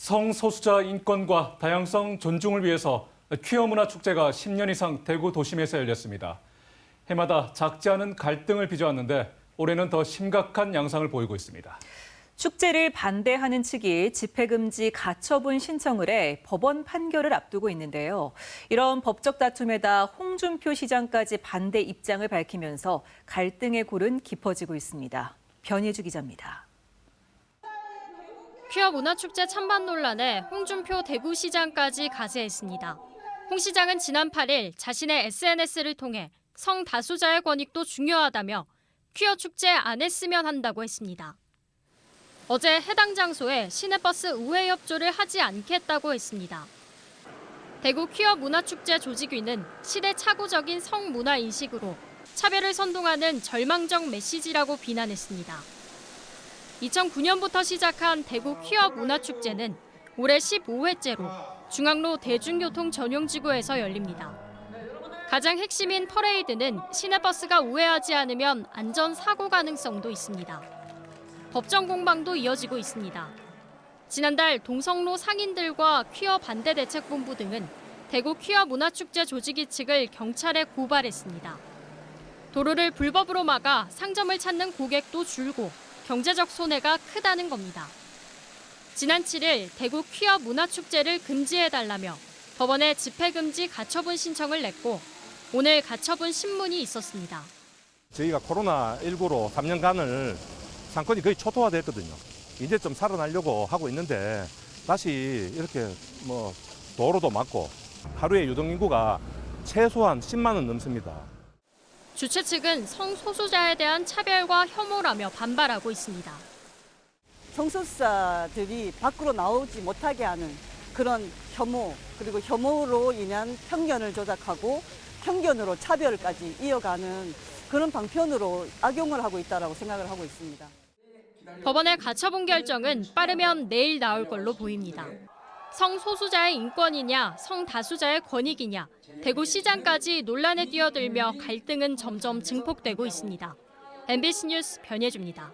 성소수자 인권과 다양성 존중을 위해서 퀴어 문화 축제가 10년 이상 대구 도심에서 열렸습니다. 해마다 작지 않은 갈등을 빚어왔는데 올해는 더 심각한 양상을 보이고 있습니다. 축제를 반대하는 측이 집회금지 가처분 신청을 해 법원 판결을 앞두고 있는데요. 이런 법적 다툼에다 홍준표 시장까지 반대 입장을 밝히면서 갈등의 골은 깊어지고 있습니다. 변예주 기자입니다. 퀴어 문화축제 찬반 논란에 홍준표 대구시장까지 가세했습니다. 홍 시장은 지난 8일 자신의 SNS를 통해 성다수자의 권익도 중요하다며 퀴어 축제 안 했으면 한다고 했습니다. 어제 해당 장소에 시내버스 우회 협조를 하지 않겠다고 했습니다. 대구 퀴어 문화축제 조직위는 시대착오적인 성문화 인식으로 차별을 선동하는 절망적 메시지라고 비난했습니다. 2009년부터 시작한 대구 퀴어 문화축제는 올해 15회째로 중앙로 대중교통 전용지구에서 열립니다. 가장 핵심인 퍼레이드는 시내버스가 우회하지 않으면 안전사고 가능성도 있습니다. 법정 공방도 이어지고 있습니다. 지난달 동성로 상인들과 퀴어 반대대책본부 등은 대구 퀴어 문화축제 조직위 측을 경찰에 고발했습니다. 도로를 불법으로 막아 상점을 찾는 고객도 줄고 경제적 손해가 크다는 겁니다. 지난 7일 대구 퀴어 문화축제를 금지해달라며 법원에 집회금지 가처분 신청을 냈고 오늘 가처분 신문이 있었습니다. 저희가 코로나19로 3년간을 상권이 거의 초토화됐거든요. 이제 좀 살아나려고 하고 있는데 다시 이렇게 도로도 막고 하루에 유동인구가 최소한 10만 원 넘습니다. 주최 측은 성소수자에 대한 차별과 혐오라며 반발하고 있습니다. 성소수자들이 밖으로 나오지 못하게 하는 그런 혐오, 그리고 혐오로 인한 편견을 조작하고 편견으로 차별까지 이어가는 그런 방편으로 악용을 하고 있다고 생각을 하고 있습니다. 법원의 가처분 결정은 빠르면 내일 나올 걸로 보입니다. 성소수자의 인권이냐, 성다수자의 권익이냐, 대구시장까지 논란에 뛰어들며 갈등은 점점 증폭되고 있습니다. MBC 뉴스 변예주입니다.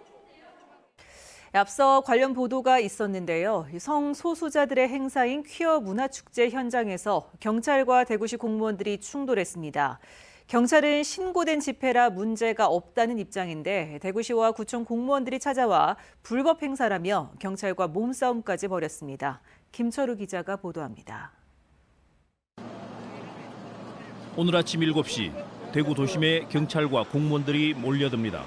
앞서 관련 보도가 있었는데요. 성소수자들의 행사인 퀴어 문화축제 현장에서 경찰과 대구시 공무원들이 충돌했습니다. 경찰은 신고된 집회라 문제가 없다는 입장인데 대구시와 구청 공무원들이 찾아와 불법 행사라며 경찰과 몸싸움까지 벌였습니다. 김철우 기자가 보도합니다. 오늘 아침 7시 대구 도심에 경찰과 공무원들이 몰려듭니다.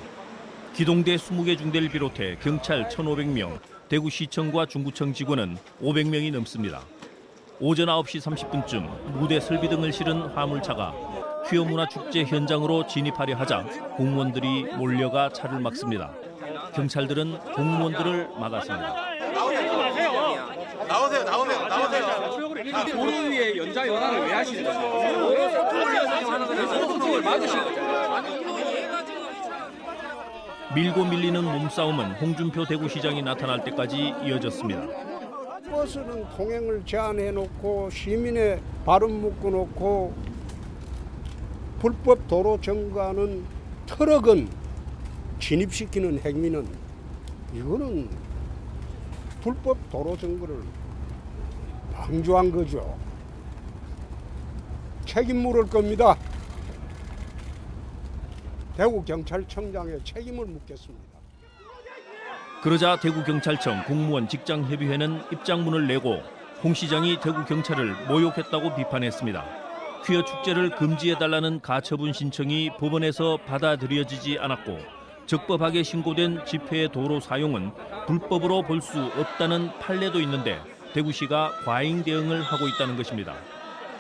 기동대 20개 중대를 비롯해 경찰 1,500명, 대구시청과 중구청 직원은 500명이 넘습니다. 오전 9시 30분쯤 무대 설비 등을 실은 화물차가 퀴어 문화축제 현장으로 진입하려 하자 공무원들이 몰려가 차를 막습니다. 경찰들은 공무원들을 막았습니다. 나오세요. 도로 위에 연좌 연화를 왜 하시는 거예요? 소통을 막으신 거죠. 밀고 밀리는 몸싸움은 홍준표 대구시장이 나타날 때까지 이어졌습니다. 버스는 통행을 제한해놓고 시민의 발을 묶어놓고 불법 도로 점거하는 트럭은 진입시키는 행위는 이거는 불법 도로 점거를 방조한 거죠. 책임 물을 겁니다. 대구경찰청장에 책임을 묻겠습니다. 그러자 대구경찰청 공무원 직장협의회는 입장문을 내고 홍 시장이 대구경찰을 모욕했다고 비판했습니다. 퀴어 축제를 금지해달라는 가처분 신청이 법원에서 받아들여지지 않았고 적법하게 신고된 집회의 도로 사용은 불법으로 볼 수 없다는 판례도 있는데 대구시가 과잉 대응을 하고 있다는 것입니다.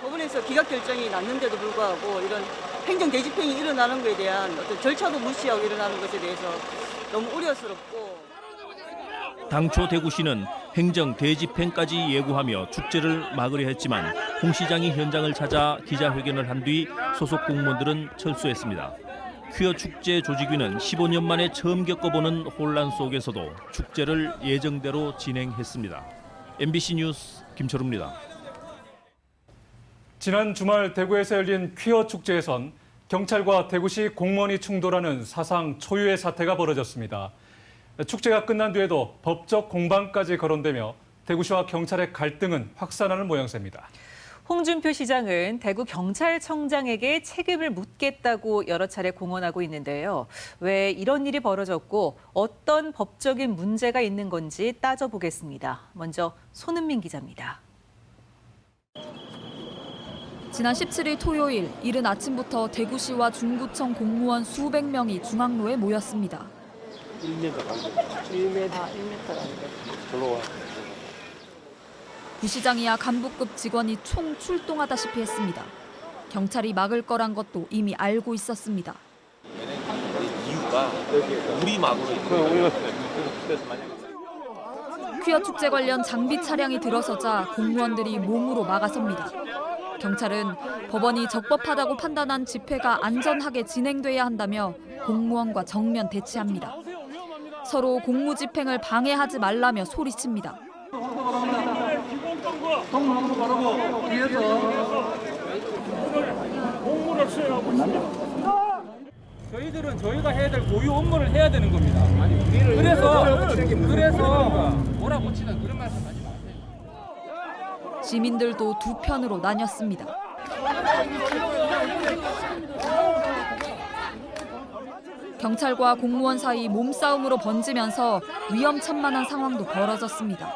법원에서 기각 결정이 났는데도 불구하고 이런 행정 대집행이 일어나는 것에 대한 어떤 절차도 무시하고 일어나는 것에 대해서 너무 우려스럽고. 당초 대구시는 행정 대집행까지 예고하며 축제를 막으려 했지만 홍 시장이 현장을 찾아 기자회견을 한 뒤 소속 공무원들은 철수했습니다. 퀴어 축제 조직위는 15년 만에 처음 겪어보는 혼란 속에서도 축제를 예정대로 진행했습니다. MBC 뉴스 김철우입니다. 지난 주말 대구에서 열린 퀴어 축제에선 경찰과 대구시 공무원이 충돌하는 사상 초유의 사태가 벌어졌습니다. 축제가 끝난 뒤에도 법적 공방까지 거론되며 대구시와 경찰의 갈등은 확산하는 모양새입니다. 홍준표 시장은 대구 경찰청장에게 책임을 묻겠다고 여러 차례 공언하고 있는데요. 왜 이런 일이 벌어졌고 어떤 법적인 문제가 있는 건지 따져보겠습니다. 먼저 손은민 기자입니다. 지난 17일 토요일 이른 아침부터 대구시와 중구청 공무원 수백 명이 중앙로에 모였습니다. 1m. 부시장이야 간부급 직원이 총 출동하다시피 했습니다. 경찰이 막을 거란 것도 이미 알고 있었습니다. 이유가 우리 막으로 있는 퀴어 축제 관련 장비 차량이 들어서자 공무원들이 몸으로 막아섭니다. 경찰은 법원이 적법하다고 판단한 집회가 안전하게 진행돼야 한다며 공무원과 정면 대치합니다. 서로 공무집행을 방해하지 말라며 소리칩니다. 저희들은 저희가 해야 될 고유 업무를 해야 되는 겁니다. 그래서 몰아붙이는 그런 말씀하지 마세요. 시민들도 두 편으로 나뉘었습니다. 경찰과 공무원 사이 몸싸움으로 번지면서 위험천만한 상황도 벌어졌습니다.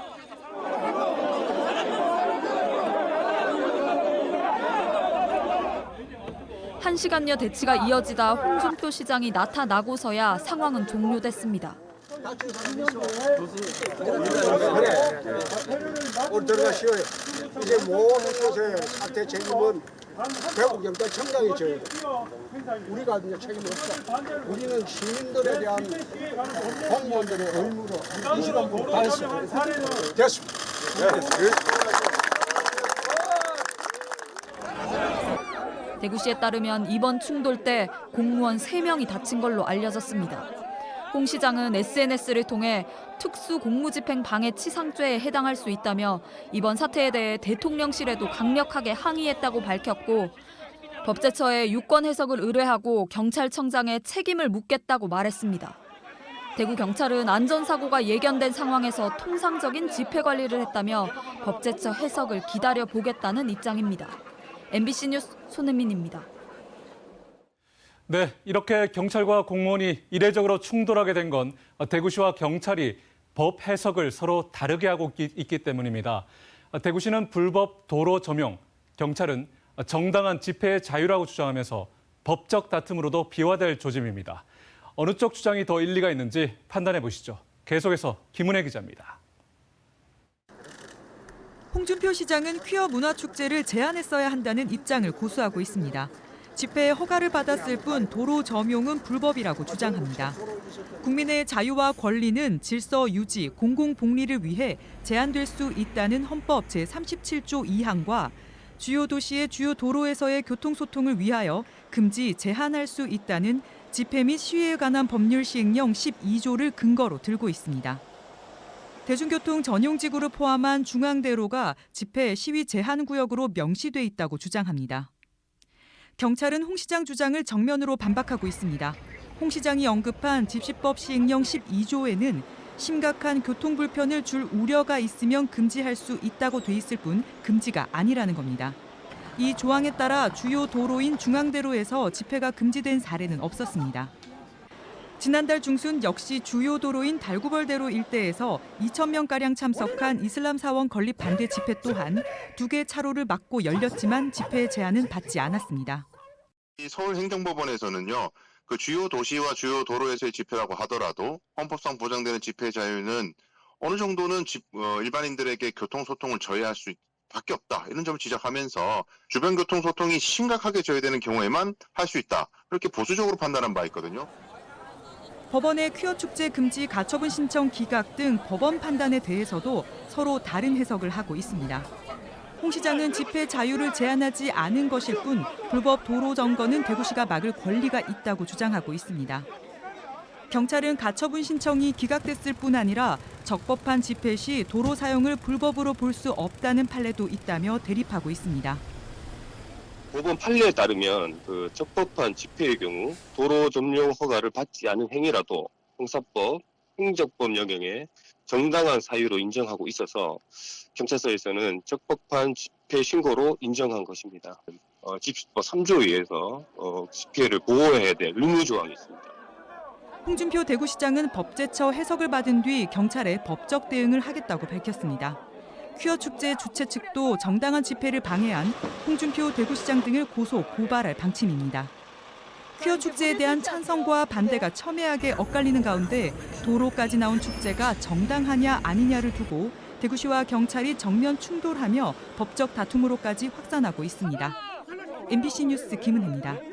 1시간여 대치가 이어지다 홍준표 시장이 나타나고서야 상황은 종료됐습니다. 오늘 들어가시오. 이제 모든 것의 사태 책임은 대구 경찰청장이 져야 돼. 우리가 이제 책임이 없어. 우리는 시민들에 대한 공무원들의 의무로 이 시간부터 다 했습니다. 됐습니다. 대구시에 따르면 이번 충돌 때 공무원 3명이 다친 걸로 알려졌습니다. 홍 시장은 SNS를 통해 특수 공무집행 방해 치상죄에 해당할 수 있다며 이번 사태에 대해 대통령실에도 강력하게 항의했다고 밝혔고 법제처에 유권 해석을 의뢰하고 경찰청장에 책임을 묻겠다고 말했습니다. 대구 경찰은 안전사고가 예견된 상황에서 통상적인 집회 관리를 했다며 법제처 해석을 기다려보겠다는 입장입니다. MBC 뉴스 손은민입니다. 네, 이렇게 경찰과 공무원이 이례적으로 충돌하게 된 건 대구시와 경찰이 법 해석을 서로 다르게 하고 있기 때문입니다. 대구시는 불법 도로 점용, 경찰은 정당한 집회의 자유라고 주장하면서 법적 다툼으로도 비화될 조짐입니다. 어느 쪽 주장이 더 일리가 있는지 판단해 보시죠. 계속해서 김은혜 기자입니다. 홍준표 시장은 퀴어 문화축제를 제한했어야 한다는 입장을 고수하고 있습니다. 집회에 허가를 받았을 뿐 도로 점용은 불법이라고 주장합니다. 국민의 자유와 권리는 질서 유지, 공공복리를 위해 제한될 수 있다는 헌법 제37조 2항과 주요 도시의 주요 도로에서의 교통소통을 위하여 금지, 제한할 수 있다는 집회 및 시위에 관한 법률 시행령 12조를 근거로 들고 있습니다. 대중교통 전용지구를 포함한 중앙대로가 집회 시위 제한 구역으로 명시돼 있다고 주장합니다. 경찰은 홍 시장 주장을 정면으로 반박하고 있습니다. 홍 시장이 언급한 집시법 시행령 12조에는 심각한 교통 불편을 줄 우려가 있으면 금지할 수 있다고 돼 있을 뿐 금지가 아니라는 겁니다. 이 조항에 따라 주요 도로인 중앙대로에서 집회가 금지된 사례는 없었습니다. 지난달 중순 역시 주요 도로인 달구벌대로 일대에서 2,000명가량 참석한 이슬람 사원 건립 반대 집회 또한 2개 차로를 막고 열렸지만 집회 제한은 받지 않았습니다. 서울행정법원에서는요, 그 주요 도시와 주요 도로에서의 집회라고 하더라도 헌법상 보장되는 집회 자유는 어느 정도는 일반인들에게 교통소통을 저해할 수밖에 없다. 이런 점을 지적하면서 주변 교통소통이 심각하게 저해되는 경우에만 할 수 있다. 이렇게 보수적으로 판단한 바 있거든요. 법원의 퀴어 축제 금지 가처분 신청 기각 등 법원 판단에 대해서도 서로 다른 해석을 하고 있습니다. 홍 시장은 집회 자유를 제한하지 않은 것일 뿐 불법 도로 점거는 대구시가 막을 권리가 있다고 주장하고 있습니다. 경찰은 가처분 신청이 기각됐을 뿐 아니라 적법한 집회 시 도로 사용을 불법으로 볼 수 없다는 판례도 있다며 대립하고 있습니다. 법원 판례에 따르면 그 적법한 집회의 경우 도로 점용 허가를 받지 않은 행위라도 형사법, 행정법 영역에 정당한 사유로 인정하고 있어서 경찰서에서는 적법한 집회 신고로 인정한 것입니다. 3조에 의해서 집회를 보호해야 될 의무 조항이 있습니다. 홍준표 대구시장은 법제처 해석을 받은 뒤 경찰에 법적 대응을 하겠다고 밝혔습니다. 퀴어 축제 주최 측도 정당한 집회를 방해한 홍준표 대구시장 등을 고소, 고발할 방침입니다. 퀴어 축제에 대한 찬성과 반대가 첨예하게 엇갈리는 가운데 도로까지 나온 축제가 정당하냐 아니냐를 두고 대구시와 경찰이 정면 충돌하며 법적 다툼으로까지 확산하고 있습니다. MBC 뉴스 김은혜입니다.